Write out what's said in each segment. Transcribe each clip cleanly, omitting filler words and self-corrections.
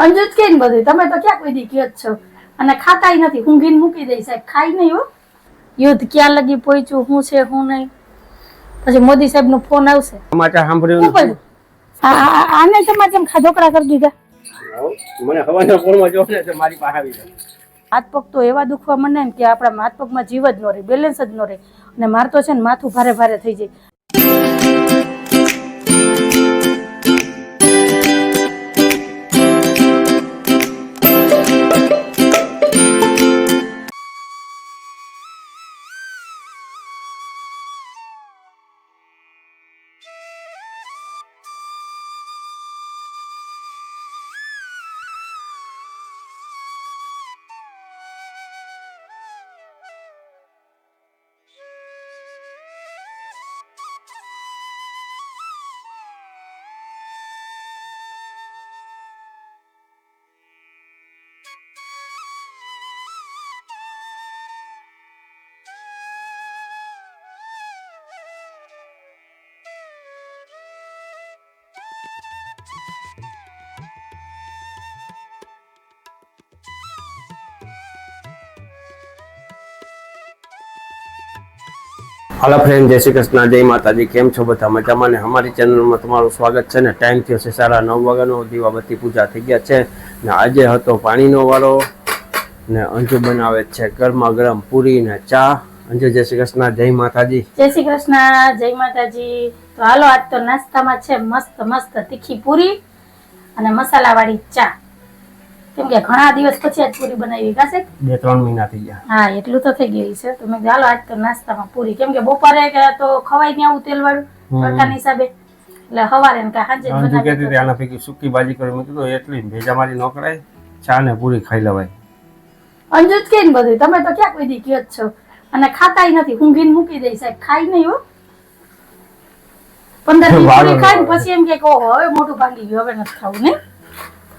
અંજુ જ કે ને બધું તમે તો ક્યાં કોઈ દી કયો જ છો અને ખાતાય નથી ઊંઘીને મૂકી દઈ સાહેબ ખાઈ નહીં હો યુદ્ધ ક્યાં લગી પહોંચ્યું હું છે હું નહીં પછી મોદી સાહેબ નો ફોન આવશે સમાચાર સાંભળ્યું શું પડ્યું આને સમાચાર ખાધોકડા કરી દીધા મને હવાના ફોનમાં જો ને મારી પાસે આવી જાય હાથ પગ તો એવા દુખવા મને ને કે આપણા હાથ પગમાં જીવ જ ન રહે બેલેન્સ જ ન રહે અને માર તો છે ને માથું ભારે ભારે થઈ જાય હાલો ફ્રેન્ડ, જય શ્રી કૃષ્ણ, જય માતાજી. કેમ છો બધા? મજામાં ને? અમારી ચેનલમાં તમારું સ્વાગત છે ને. ટાઈમ થયો છે 9:30 વાગ્યાનો. દીવાબત્તી પૂજા થઈ ગયા છે ને આજે હતો પાણીનો વારો ને અંજુ બનાવે છે ગરમા ગરમ પૂરી ને ચા. અંજુ, જય શ્રી કૃષ્ણ, જય માતાજી. જય શ્રી કૃષ્ણ, જય માતાજી. તો હાલો આજ તો નાસ્તામાં છે મસ્ત મસ્ત તીખી પૂરી અને મસાલાવાળી ચા. કેમ કે ઘણા દિવસ પછી આજ પૂરી બનાવી કાશે 2-3 મહિના થઈ ગયા. હા, એટલું તો થઈ ગયું છે. તો મેં હાલો આજ તો નાસ્તામાં પૂરી, કેમ કે બપોરે કે તો ખવાય નહીં આવું તેલ વાળું પ્રકારની હિસાબે, એટલે હવારે ને સાંજે અંજુ કહેતી હતી આના પૈકી સૂકી ભાજી કરી મેં કીધું એટલી ભેજા મારી ન કરાય, ચા ને પૂરી ખાઈ લેવાય. અંજુ જ કે ને બધું તમે તો ક્યાં કોઈ દી કયો જ છો અને ખાતાય નથી ઊંઘીને મૂકી દઈ સાહેબ ખાઈ નહીં હો 15 દી પૂરી ખાઈ પછી એમ કે ઓહો હવે મોઢું ભાંગી ગયું હવે નથી ખાવું ને.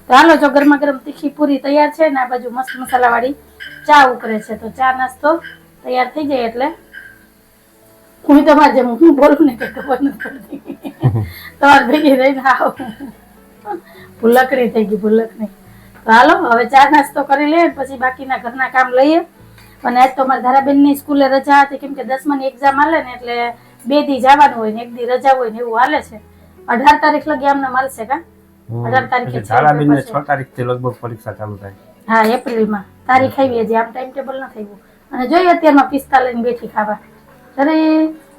તો હાલો જો ગરમા ગરમ તીખી પૂરી તૈયાર છે ને આ બાજુ મસ્ત મસાલાવાળી ચા ઉકળે છે. તો ચા નાસ્તો તૈયાર થઈ જાય એટલે હું તમારે જેમ હું બોલું ને કે ખબર નથી પડતી તમારે ભેગી રહીને આવો ભૂલકડી થઈ ગઈ ભૂલકડી. તો હાલો હવે ચા નાસ્તો કરી લઈએ પછી બાકીના ઘરના કામ લઈએ. અને આજ તો મારા ધારાબેનની સ્કૂલે રજા હતી કેમ કે 10માની એક્ઝામ હાલે ને એટલે 2 દી જવાનું હોય ને 1 દી રજા હોય ને એવું હાલે છે. 18 તારીખ લગી આમને મળશે કા 18 તારીખે ધારાબેનને 6 તારીખથી લગભગ પરીક્ષા ચાલુ થાય. હા, એપ્રિલમાં તારીખ આવી હજી આમ ટાઈમ ટેબલ ન થયું અને જોઈએ અત્યારમાં પિસ્તા લઈને બેઠી ખાવા. અરે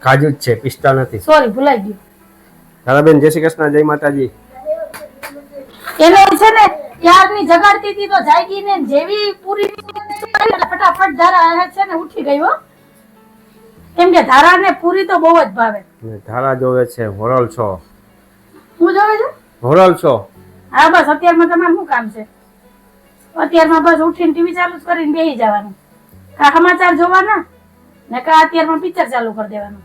કાજુ જ છે, પિસ્તા નથી. સોરી ભૂલાઈ ગયું. ધારાબેન, જય શ્રી કૃષ્ણ, જય માતાજી. એને છે ને ત્યારની જગાડતી હતી તો જાગી ને જેવી પૂરી ફટાફટ ધારા છે ને ઉઠી ગઈ હો. કેમ કે ધારાને પૂરી તો બહુ જ ભાવે. ધારા જોવે છે હોરલ છો. હું જોવે છે હોરલ છો. હા બસ અત્યારમાં તમારે શું કામ છે? અત્યારમાં બસ ઉઠીને ટીવી ચાલુ કરીને બેસી જવાનું, કા સમાચાર જોવાના ને કા અત્યારમાં પિક્ચર ચાલુ કરી દેવાનું,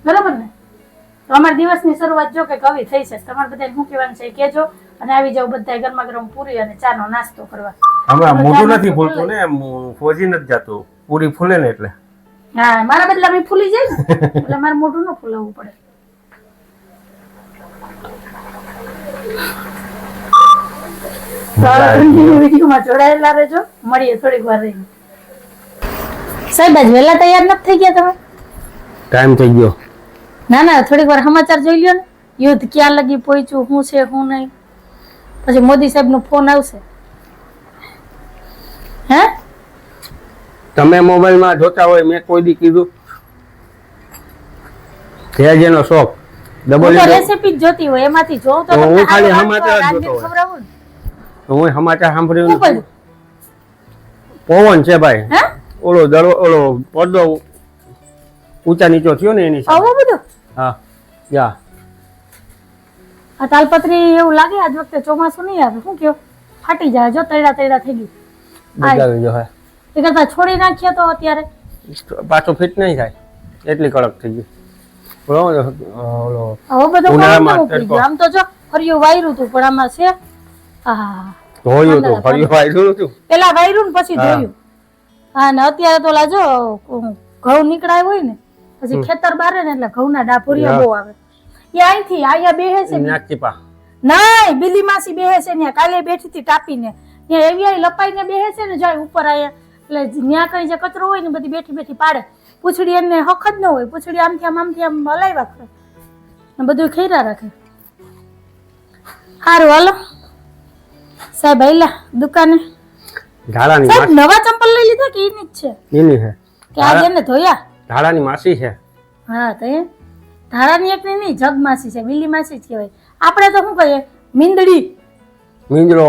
બરોબર ને? તો અમારા દિવસની શરૂઆત જો કે કવિ થઈ છે. તમારે બધાને શું કહેવાનું છે કેજો અને આવી જાવ બધા ગરમા ગરમ પૂરી અને ચાનો નાસ્તો કરવા. હમણાં મોઢું નથી ફૂલતું ને, ફોજી નથી જતું, પૂરી ફૂલે ને એટલે. હા, મારા બદલામાં ફૂલી જાય ને એટલે મારે મોઢું ન ફૂલાવવું પડે. વિડીયોમાં જોડાયેલા રહેજો. મળીએ થોડીક વાર રહીને. સાહેબ આજ વહેલા તૈયાર નથી થઈ ગયા તમે? ટાઈમ થઈ ગયો. ના ના, થોડીક વાર સમાચાર જોઈ લ્યો ને. યુદ્ધ ક્યાં લગી પહોંચ્યું હું છે હું નહીં. પછી મોદી સાહેબ નો ફોન આવશે. હે તમે મોબાઈલમાં જોતા હોય મેં કોઈ દી કીધું જેનો શોખ ડબલ રેસીપી જોતી હોય એમાંથી જોઉં તો હું ખાલી સમાચાર જ જોતો હોય. ખવડાવું ને હું સમાચાર સાંભળ્યું શું પડ્યું? પવન છે ભાઈ. હે ઓલો પડદો ઊંચા નીચો થયો ને એની આવું બધું. હા યા આ તાલપત્રી એવું લાગે આજ વખતે ચોમાસું નહીં આવે. શું કયો ફાટી જાય જો તૈડા તૈડા થઈ ગઈ. બગાવી જો હે એ કરતા છોડી નાખ્યો તો અત્યારે પાછો ફિટ નહીં થાય એટલી કડક થઈ ગઈ. હવે બધું આમ તો જો ફર્યું વાયરું હતું પણ આમાં છે ધોયું હતું ફર્યું વાયરું હતું પેલા વાયરું ને પછી ધોયું. હા ને અત્યારે તો લાજો ઘઉં નીકળાય હોય ને પછી ખેતર બારે ને એટલે ઘઉં ના ડાભોરિયા બહુ આવે. એ અહીંથી આયા બેહે છે નહીં, બિલ્લી માસી બેહે છે ત્યાં, કાલે બેઠી હતી ટાપીને, ત્યાં એવી આવી લપાઈને બેહે છે ને જાય ઉપર આયા, એટલે ત્યાં કઈ જે કચરો હોય ને બધી બેઠી બેઠી પાડે. પૂંછડી એને હક જ ન હોય, પૂંછડી આમથી આમ હલાવ્યા કરે ને બધું ખેરા રાખે. સારું હાલો સાહેબ આયલા દુકાને. ધારાની સાહેબ નવા ચંપલ લઈ લીધા કે એની જ છે? એની છે. કે આજે એને ધોયા? ધારાની માસી છે. હા તો એ ધારાની એક નહીં, જગ માસી છે, બિલ્લી માસી જ કહેવાય. આપણે તો શું કહીએ મીંદડી. મીંદડો.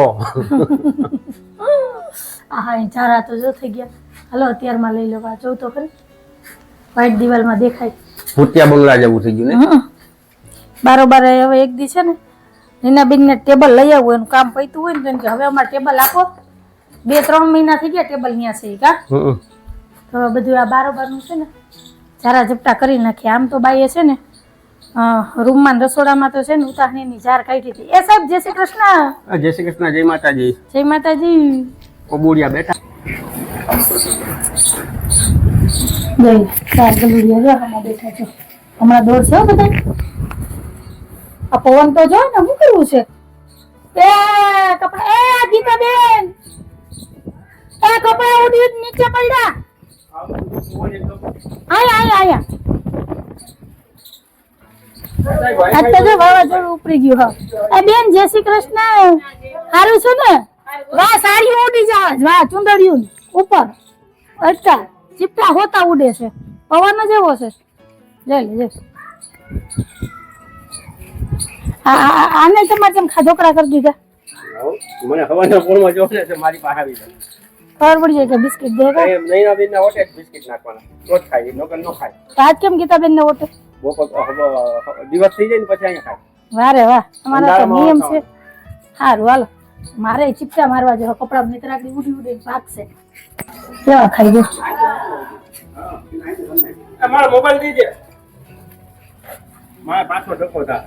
હા એ ઝારા તો જો થઈ ગયા. હાલો અત્યારમાં લઈ લો, જોઉં તો ખરી વ્હાઈટ દિવાલમાં દેખાય. ભૂતિયા બંગલા જેવું થઈ ગયું ને. બારોબાર હવે એક દી છે ને નીનાબેનને ટેબલ લઈ આવવું, એનું કામ પૈતું હોય ને તો એમ કે હવે અમારે ટેબલ આપો. 2-3 મહિના થઈ ગયા ટેબલ ત્યાં છે કા. તો બધું આ બારોબારનું છે ને ઝારા ઝપટા કરી નાખીએ. આમ તો બાઈએ છે ને રૂમમાં રસોડામાં તો છે ને ઉતારણીની ઝાર કાઢી હતી. એ સાહેબ જય શ્રી કૃષ્ણ. જય શ્રી કૃષ્ણ, જય માતાજી. જય માતાજી. કોબુડિયા બેઠા. જય ચાર ગલુડિયા જો હમણાં બેઠા છો. હમણાં દોડ છે બધા. આ પવન તો જો ને શું કરવું છે. એ કપડા એ ગીતાબેન, એ કપડા ઉડી નીચે પડ્યા. આયા આયા આજ તો જો વાવાઝોડું ઉપડી ગયું. હા એ બેન જય શ્રી કૃષ્ણ. સારું છે ને? વાહ સાડી ઉડી જાય, વાહ ચુંદડિયું ઉપર અટકા ચીપટા હોતા ઉડે છે, પવન જ એવો છે. જઈ લે આને તમારે જેમ ઢોકળા કરી દીધા. મને હવાના પોળમાં જો ને મારી પાસે આવી જાય. ખબર પડી જાય કે બિસ્કિટ દે કે નૈના બેન ના ઓટે બિસ્કિટ નાખવાના, તો જ ખાય, નકર ન ખાય. આજ કેમ ગીતાબેન ને ઓટે? બપોર દિવસ થઈ જાય ને પછી અહીંયા ખાય. વારે વાહ, તમારા તો નિયમ છે. સારું હાલો, મારે ચીપટા મારવા જેવા કપડા મિત્રાકડી ઉડી ઉડી ભાગશે. કેવા ખાઈ ગયો. મારો મોબાઈલ દીજે, મારા પાછો ઢોકો થા.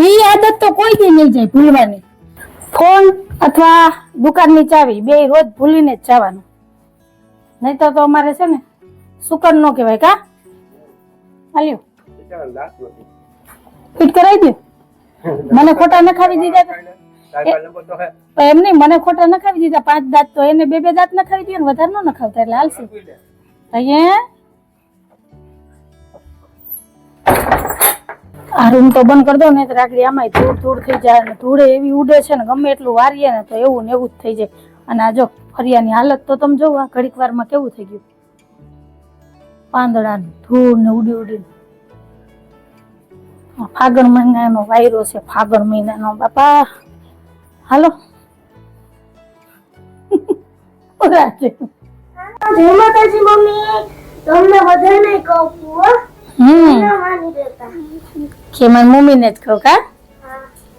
ઈ આદત તો કોઈ દી નહીં જાય ભૂલવાની. ફોન અથવા દુકાનની ચાવી બે રોજ ભૂલીને જ જવાનું, નહીં તો અમારે છે ને સુકન નો કહેવાય કા. હાલ્યો ફિટ કરાવી દે. મને ખોટા નખાવી દીધા એમ નહીં, મને ખોટા નખાવી દીધા 5 દાંત, તો એને 2 દાંત નખાવી દે ને વધારે ન નખાવતા એટલે હાલશે. અહીંયા આ રૂમ તો બંધ કરી દો ને તો રાગડી આમાં ધૂળ થઈ જાય ને ધૂળે એવી ઉડે છે ને ગમે એટલું વારીએ ને તો એવું ને એવું જ થઈ જાય. અને આ જો ફરિયાની હાલત તો તમે જોવો ઘડીક વારમાં કેવું થઈ ગયું. પાંદડા ધૂળ ને ઉડી ઉડીને. ફાગણ મહિનાનો વાયરો છે, ફાગણ મહિનાનો બાપા. હાલો જય માતાજી મમ્મી, તમને બધાને કહું કે મારી મમ્મીને જ કહું કા.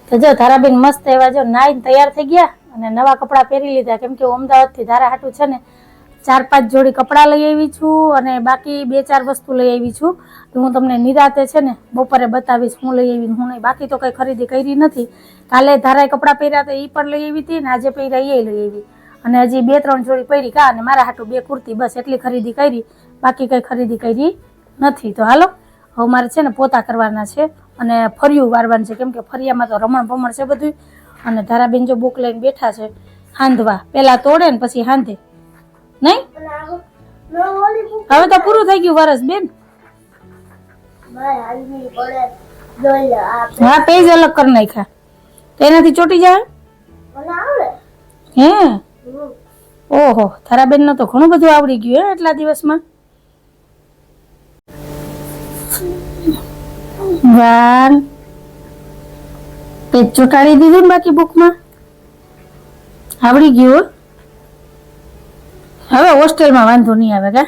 તો જો ધારાબેન મસ્ત એવા જો નાઈને તૈયાર થઈ ગયા અને નવા કપડા પહેરી લીધા, કેમ કે અમદાવાદ થી ધારા હાટું છે ને 4-5 જોડી કપડા લઈ આવી છું અને બાકી 2-4 વસ્તુ લઈ આવી છું. તો હું તમને નિરાતે છે ને બપોરે બતાવીશ હું લઈ આવી હું નહીં. બાકી તો કઈ ખરીદી કરી નથી. કાલે ધારાએ કપડા પહેર્યા તો એ પણ લઈ આવી હતી ને આજે પહેર્યા એ લઈ આવી, અને હજી 2-3 જોડી પહેરી કા, અને મારા હાટું 2 કુર્તી, બસ એટલી ખરીદી કરી, બાકી કઈ ખરીદી કરી નથી. તો હાલો હવે મારે છે ને પોતા કરવાના છે અને ફરિયું વારવાનું છે, કેમ કે ફરિયામાં તો રમણ ભમણ છે બધું. અને ધારાબેન જો બુક લઈને બેઠા છે હાંધવા, પેલા તોડે ને પછી હાંધે નહીં. હવે તો પૂરું થઈ ગયું વરસ બેન. હા પેજ અલગ કરી નાખ્યા તો એનાથી ચોટી જાય. હે ઓહો, ધારાબેન નો તો ઘણું બધું આવડી ગયું હે એટલા દિવસમાં. વાલ પેજ ચોટાડી દીધું ને બાકી બુકમાં આવડી ગયું. હવે હોસ્ટેલમાં વાંધો નહીં આવે કા.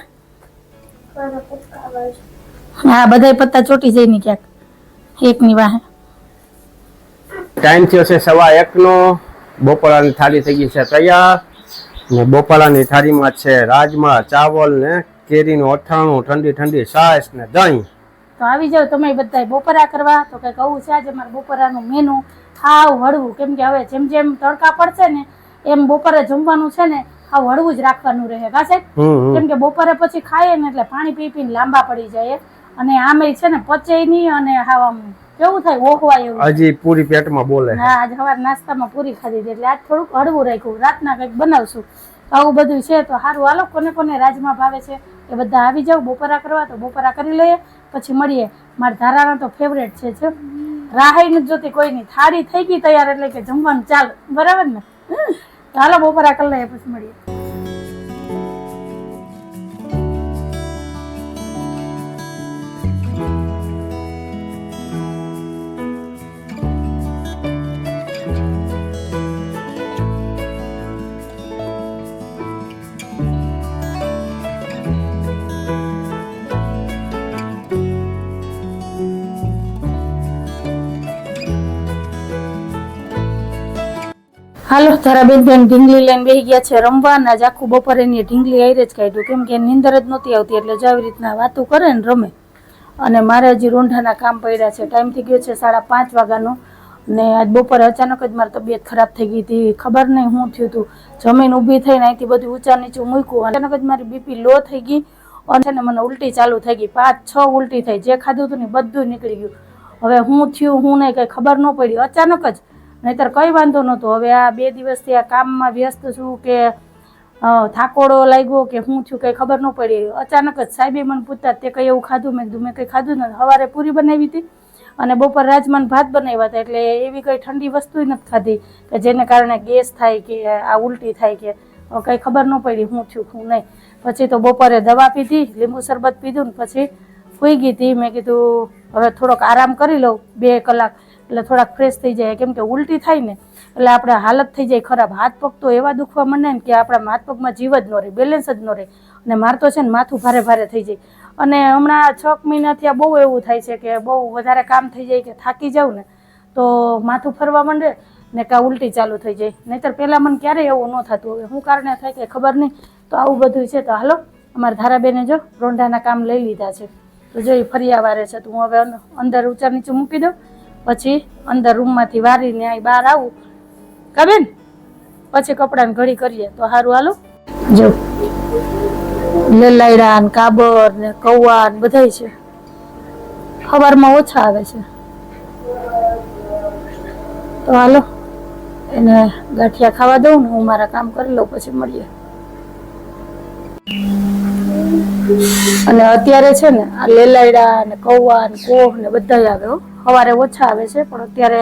હા બધા પત્તા ચોટી જાય ને ક્યાંક એકની વાહે. ટાઈમ થયો છે 1:15 નો. બપોરાની થાળી થઈ ગઈ છે તૈયાર ને બપોરાની થાળીમાં છે રાજમા ચાવલ ને કેરીનું અથાણું, ઠંડી ઠંડી છાશ ને દહીં. તો આવી જાવ તમે બધા બપોરા કરવા. તો કઈક આવું છે આજે મારે બપોરાનું મેનુ. હાવ હળવું, કેમ કે હવે જેમ જેમ તડકા પડશે ને એમ બપોરે જમવાનું છે ને હાવ હળવું જ રાખવાનું રહે કા સાહેબ. કેમ કે બપોરે પછી ખાઈએ ને એટલે પાણી પી પીને લાંબા પડી જાય અને આમે છે ને પચે નહીં અને હાવ આમ કેવું થાય ઓખવાય એવું. હજી પૂરી પેટમાં બોલે. હા આજ સવાર નાસ્તામાં પૂરી ખાધી હતી એટલે આજ થોડુંક હળવું રાખ્યું. રાતના કંઈક બનાવશું. આવું બધું છે તો સારું. હાલો કોને કોને રાજમાં ભાવે છે એ બધા આવી જાવ બપોરા કરવા તો બપોરા કરી લઈએ પછી મળીએ. મારા ધારાના તો ફેવરેટ છે જો રાહાઈ નથી જોતી કોઈની. થાળી થઈ ગઈ તૈયાર એટલે કે જમવાનું ચાલુ. બરાબર ને? તો હાલો બપોરા કરી લઈએ પછી મળીએ. હાલો તારાબેન ઢીંગલી લઈને બેસી ગયા છે રમવા. આજ આખું બપોરે એની ઢીંગલી આયરે જ કાઢ્યું કેમ કે નીંદર જ નહોતી આવતી એટલે જો આવી રીતના વાતો કરે ને રમે. અને મારે હજી રોંઢાના કામ પડ્યા છે. ટાઈમ થઈ ગયો છે 5:30 વાગ્યાનો ને આજ બપોરે અચાનક જ મારી તબિયત ખરાબ થઈ ગઈ હતી. ખબર નહીં શું થયું હતું. જમીન ઊભી થઈને અહીંથી બધું ઊંચા નીચું મૂક્યું. અચાનક જ મારી બીપી લો થઈ ગઈ અને મને ઉલટી ચાલુ થઈ ગઈ. 5-6 ઉલટી થઈ. જે ખાધું હતું ને બધું નીકળી ગયું. હવે હું થયું હું નહીં કંઈ ખબર ન પડી અચાનક જ. નહીતર કઈ વાંધો નહોતો. હવે આ 2 દિવસથી આ કામમાં વ્યસ્ત છું કે થાકોડો લાગ્યો કે શું થયું કંઈ ખબર ન પડી. અચાનક જ સાહેબે મને પૂછતા તે કંઈ એવું ખાધું? મેં કીધું મેં કંઈ ખાધું નથી. સવારે પૂરી બનાવી હતી અને બપોર રાજમાન ભાત બનાવ્યા હતા એટલે એવી કંઈ ઠંડી વસ્તુ નથી ખાધી કે જેને કારણે ગેસ થાય કે આ ઉલટી થાય કે કંઈ ખબર ન પડી શું થયું શું નહીં. પછી તો બપોરે દવા પીધી, લીંબુ શરબત પીધું ને પછી સૂઈ ગઈ હતી. મેં કીધું હવે થોડોક આરામ કરી લઉં 2 કલાક એટલે થોડાક ફ્રેશ થઈ જાય. કેમ કે ઉલટી થાય ને એટલે આપણે હાલત થઈ જાય ખરાબ. હાથ પગ તો એવા દુખવા માંડે ને કે આપણા હાથ પગમાં જીવ જ ન રહે, બેલેન્સ જ ન રહે. અને મારે તો છે ને માથું ભારે ભારે થઈ જાય. અને હમણાં 6 મહિનાથી આ બહુ એવું થાય છે કે બહુ વધારે કામ થઈ જાય કે થાકી જાઉં ને તો માથું ફરવા માંડે ને કાં ઉલટી ચાલુ થઈ જાય. નહીંતર પહેલાં મને ક્યારેય એવું ન થતું. હવે શું કારણે થાય કે ખબર નહીં. તો આવું બધું છે. તો હાલો અમારા ધારાબેને જો રોંઢાના કામ લઈ લીધા છે તો જો એ ફરિયા વારે છે તો હું હવે અંદર ઊંચા નીચું મૂકી દઉં પછી અંદર રૂમમાંથી વારીને અહીં બહાર આવું કાબેન પછી કપડાને ઘડી કરીએ તો સારું. હાલો જો લેલાયડા ને કાબર ને કૌવા ને બધાય છે. સવારમાં ઓછા આવે છે તો હાલો એને ગાંઠિયા ખાવા દઉં ને હું મારા કામ કરી લઉં પછી મળીએ. અને અત્યારે છે ને આ લેલાયડા ને કૌવા ને કોહ ને બધા આવે. સવારે ઓછા આવે છે પણ અત્યારે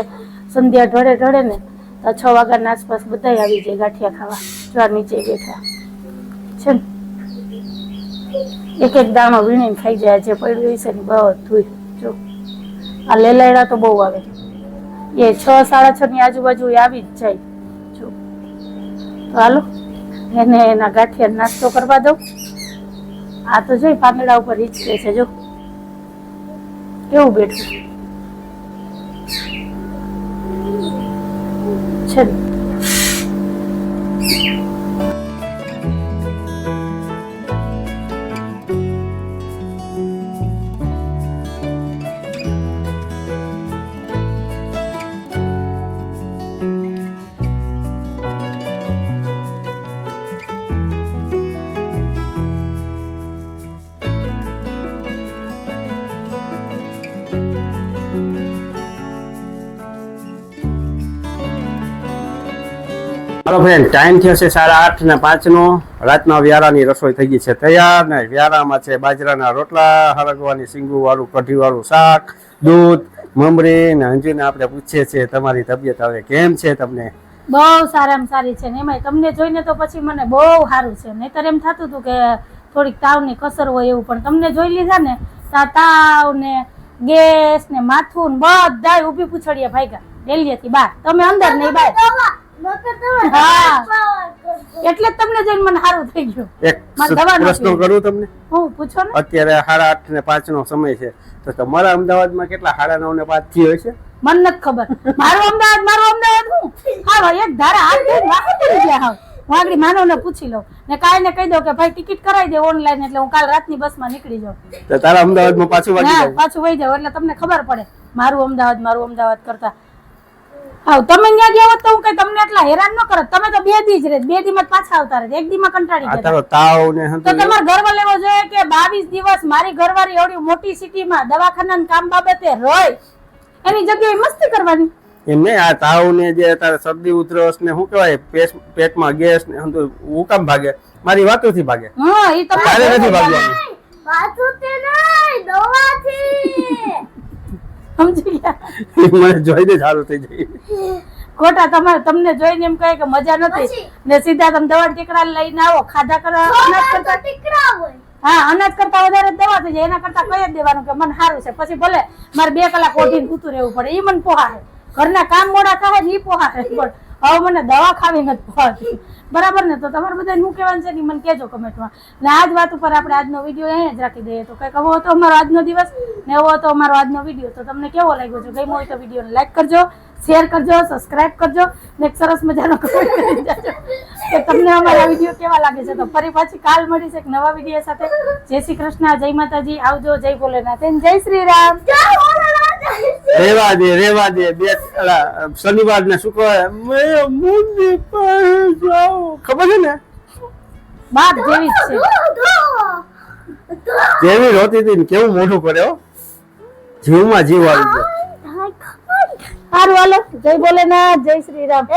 સંધ્યા ઢળે ને તો 6 વાગ્યાના આસપાસ બધા આવી જાય ગાંઠિયા ખાવા. જ્વાર નીચે બેઠા છે ને એક દાણો વીણીને ખાઈ જાય. જે પડ્યું છે ને બધું જો આ લેલાયડા તો બહુ આવે. એ 6-6:30 ની આજુબાજુ આવી જ જાય જો. તો હાલો એને એના ગાંઠિયા નાસ્તો કરવા દઉં. આ તો જોઈ પાંદડા ઉપર હિંચકે છે જો કેવું બેઠું છે. હાલો ફ્રેન્ડ ટાઈમ થયો છે 8:30 નો. રાતના વ્યારાની રસોઈ થઈ ગઈ છે તૈયાર ને વ્યારામાં છે બાજરાના રોટલા, હરગવાની સિંગુ વાળું કઢી વાળું શાક, દૂધ, મમરી ને અંજુને આપણે પૂછીએ છીએ તમારી તબિયત હવે કેમ છે તમને? બહુ સારામાં સારી છે ને એમાંય તમને જોઈને તો પછી મને બહુ સારું છે. નહીતર એમ થતું હતું કે થોડીક તાવની કસર હોય એવું પણ તમને જોઈ લીધા ને તાવ ને ગેસ ને માથું ને બધાય ઊભી પૂછડીએ ભાગ્યા ડેલીએથી બહાર. તમે અંદર નહીં બહાર. એટલે જ તમને જોઈને મને સારું થઈ ગયું. એક પ્રશ્ન કરું તમને? હું પૂછો ને. અત્યારે 8:30 નો સમય છે તો તમારા અમદાવાદમાં કેટલા 9:30 ને 5 થી હોય છે? મને નથી ખબર. મારું અમદાવાદ હું હા ભાઈ એક ધારા હાથ ધોઈને વાહે પડી ગયા. હા હું આગળ માનવને પૂછી લઉં ને કાંઈ ને કહી દઉં કે ભાઈ ટિકિટ કરાવી દે ઓનલાઈન એટલે હું કાલ રાતની બસમાં નીકળી જાઉં. તો તારા અમદાવાદમાં પાછું વહી જાવ એટલે તમને ખબર પડે મારું અમદાવાદ કરતા. હા તમે ત્યાં ગયા હોત તો હું કઈ તમને એટલા હેરાન ન કરત. તમે તો 2 દી જ રહે, 2 દી માં પાછા આવતા રહે, 1 દી માં કંટાળી ગયા. તારો તાવ ને તો તમારે ગર્વ લેવો જોઈએ કે 22 દિવસ મારી ઘરવાળી એવડી મોટી સિટીમાં દવાખાનાના કામ બાબતે રોય એની જગ્યાએ મસ્તી કરવાની. એમ નહીં, આ તાવ ને જે તારે શરદી ઉધરસ ને શું કહેવાય પેટમાં ગેસ ને હું કામ ભાગે? મારી વાતોથી ભાગે. હા ઈ તારે તમને નથી ભાગવાનું. વાસુતે નહીં, દવાથી. સમજી ગયા? મને જોઈને સારું થઈ જાય. ખોટા તમને જોઈને એમ કહે કે મજા નથી પછી? ને સીધા તમે દવા ટીકડા લઈને આવો ખાધા કરવા અનાજ તો કરતા. ટીકડા હોય. હા અનાજ કરતા વધારે દવા થઈ જાય એના કરતા કહી જ દેવાનું કે મને સારું છે. પછી ભલે મારે 2 કલાક ઓઢીને ઊતું રહેવું પડે, ઈ મને પોહાય. ઘરના કામ મોડા થાય ને ઈ પોહાય, પણ હવે મને દવા ખાવી નથી પોહાતી. બરાબર ને? તો તમારે બધા શું કહેવાનું છે ને ઈ મને કહેજો કમેન્ટમાં. ને આ જ વાત ઉપર આપણે આજનો વિડીયો અહીંયા જ રાખી દઈએ. તો કંઈક એવો હતો અમારો આજનો દિવસ ને એવો હતો અમારો આજનો વિડીયો. તો તમને કેવો લાગ્યો છે? ગમ્યો હોય તો વિડીયોને લાઈક કરજો, શેર કરજો, સબસ્ક્રાઇબ કરજો ને એક સરસ મજાનો કમેન્ટ કરી જાજો કે તમને અમારા વિડીયો કેવા લાગે છે. તો ફરી પાછી કાલ મળીશ એક નવા વિડીયો સાથે. જય શ્રી કૃષ્ણ, જય માતાજી, આવજો, જય ભોલેનાથ, જય શ્રી રામ. રેવા દે બે શનિવાર ને શુક્રવાર મંદિર પર જાઓ. ખબર છે ને? બાપ જેવી જ છે. કેવી રોતી હતી ને કેવું મોઢું કરે હો. જીવમાં જીવ આવી ગયો. સારું હાલો, જય ભોલેનાથ, જય શ્રી રામ.